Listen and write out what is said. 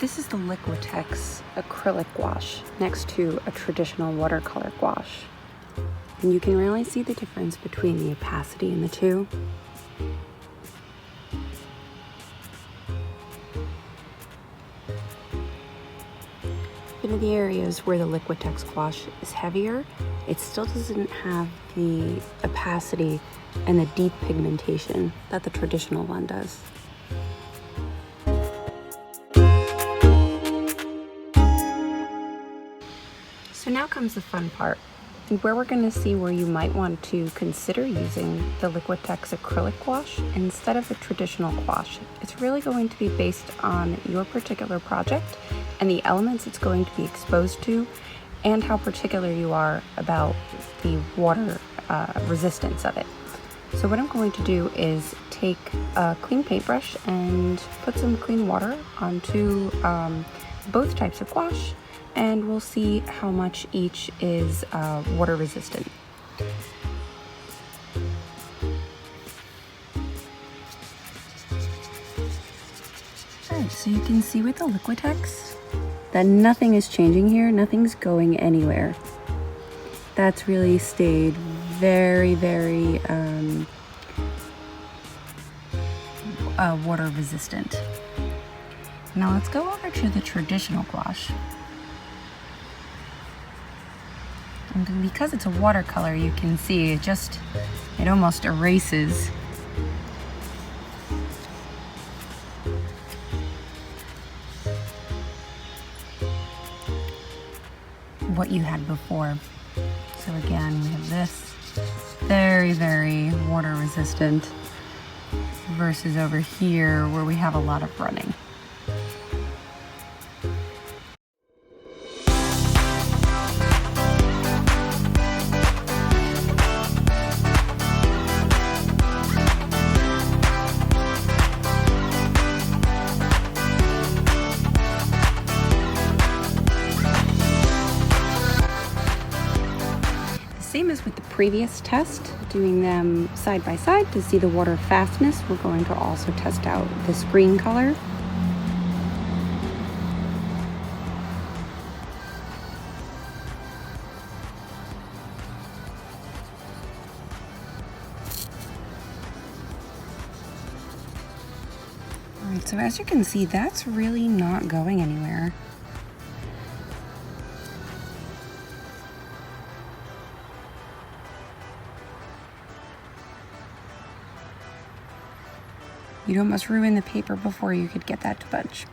This is the Liquitex Acrylic Gouache next to a traditional watercolor gouache. And you can really see the difference between the opacity in the two. In the areas where the Liquitex gouache is heavier, it still doesn't have the opacity and the deep pigmentation that the traditional one does. So now comes the fun part, where we're going to see where you might want to consider using the Liquitex Acrylic Gouache instead of a traditional gouache. It's really going to be based on your particular project and the elements it's going to be exposed to and how particular you are about the water resistance of it. So what I'm going to do is take a clean paintbrush and put some clean water onto both types of gouache, and we'll see how much each is water resistant. Alright, so you can see with the Liquitex that nothing is changing here, nothing's going anywhere. That's really stayed very, very water resistant. Now let's go over to the traditional gouache. And because it's a watercolor, you can see it almost erases what you had before. So again, we have this very, very water resistant versus over here where we have a lot of running. Same as with the previous test, doing them side by side to see the water fastness. We're going to also test out this green color. All right, so as you can see, that's really not going anywhere. You'd almost ruin the paper before you could get that to budge.